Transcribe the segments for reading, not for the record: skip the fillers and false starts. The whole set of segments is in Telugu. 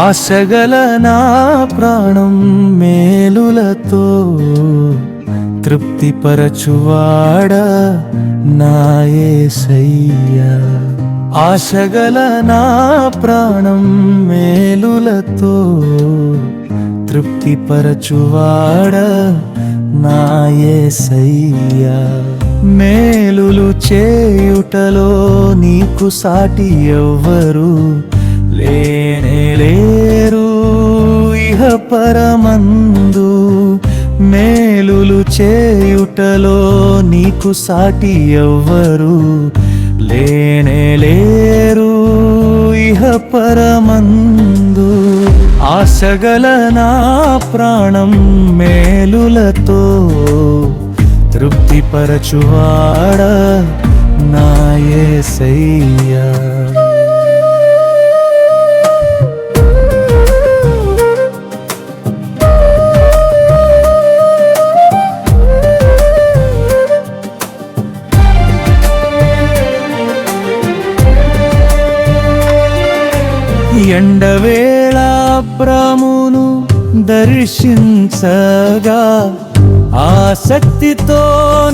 ఆశగల నా ప్రాణం మేలులతో తృప్తిపరచువాడా నా యేసయ్యా. ఆశగల నా ప్రాణం మేలులతో తృప్తిపరచువాడా నా యేసయ్యా. మేలులు చేయుటలో నీకు సాటి ఎవ్వరు లేరు ఇహ పరమందు. మేలులు చేయుటలో నీకు సాటి ఎవ్వరు లేరు ఇహ పరమందు. ఆశగల నా ప్రాణం మేలులతో తృప్తిపరచువాడా నా యేసయ్యా. ఎండవేళ అబ్రామును దర్శించగా ఆసక్తితో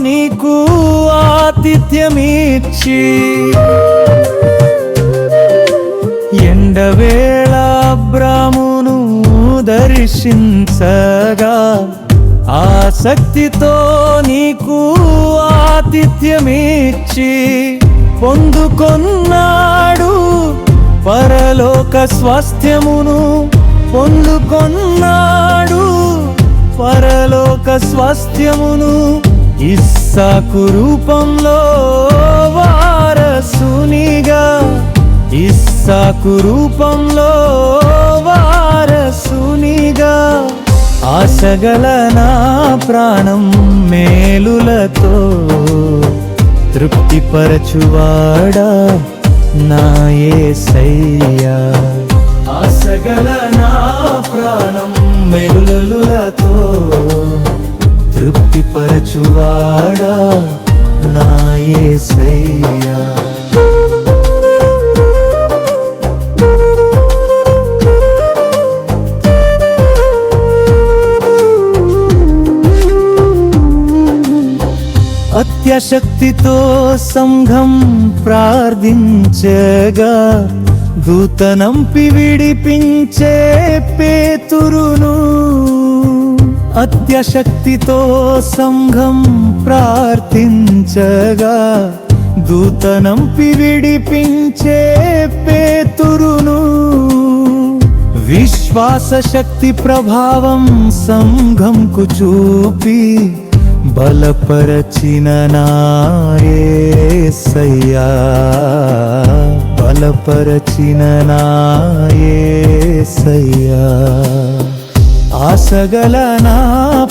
నీకు ఆతిథ్యమిచ్చి, ఎండవేళ అబ్రామును దర్శించగా ఆసక్తితో నీకు ఆతిథ్యమిచ్చి పొందుకొన్నాడు పరలోక స్వాస్థ్యమును. పొందుకొన్నాడు పరలోక స్వాస్థ్యమును. ఇస్సాకు రూపంలో వారసునిగా, ఇస్సాకు రూపంలో వారసునిగా. ఆశగల నా ప్రాణం మేలులతో తృప్తిపరచువాడా నా యేసయ్యా. ఆశగల నా ప్రాణం మేలులతో తృప్తిపరచువాడా నా యేసయ్యా. అత్యశక్తితో సంఘం ప్రార్థించగా దూతనంపి విడిపించే పేతురును. అత్యశక్తితో సంఘం ప్రార్థించగా దూతనంపి విడిపించే పేతురును. విశ్వాస శక్తి ప్రభావం సంఘంకు చూపి బలపరచిన నా యేసయ్యా. బలపరచిన నా యేసయ్యా. ఆశగల నా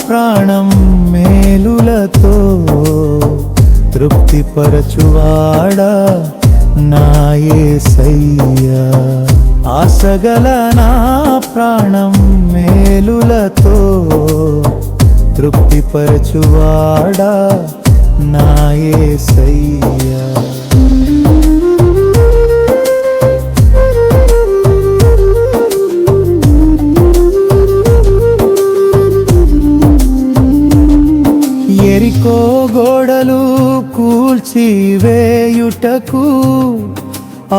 ప్రాణం మేలులతో తృప్తిపరచువాడా నా యేసయ్యా. ఆశగల నా ప్రాణం మేలులతో తృప్తిపరచువాడా నా యేసయ్యా. ఎరికో గోడలు కూల్చివేయుటకు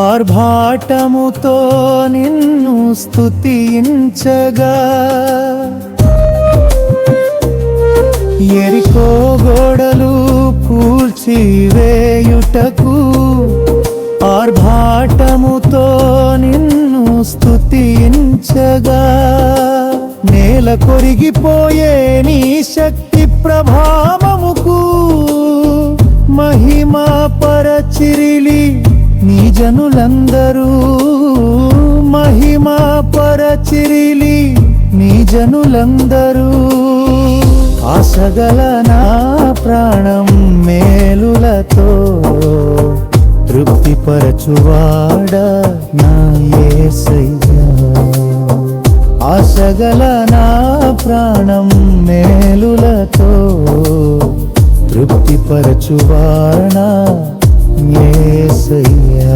ఆర్భాటముతో నిన్ను స్తుతించగా, ఎరికో గోడలు కూల్చివేయుటకు ఆర్భాటముతో నిన్ను స్తుతించగా, నేల కొరిగిపోయే నీ శక్తి ప్రభావముకు మహిమ పరచిరిలి నీ జనులందరూ. మహిమ పరచిరిలి నీ జనులందరూ. ఆశగల నా ప్రాణం మేలులతో తృప్తిపరచువాడా నా యేసయ్యా. ఆశగల నా ప్రాణం మేలులతో తృప్తిపరచువాడా యేసయ్యా.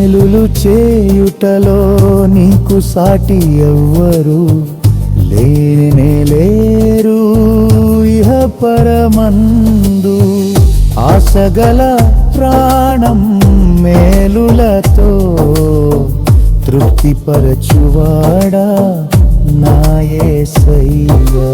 మేలులు చేయుటలో నీకు సాటి ఎవ్వరు లేనే లేరు ఇహ పరమందు. ఆశగల ప్రాణం మేలులతో తృప్తిపరచువాడా నా యేసయ్యా.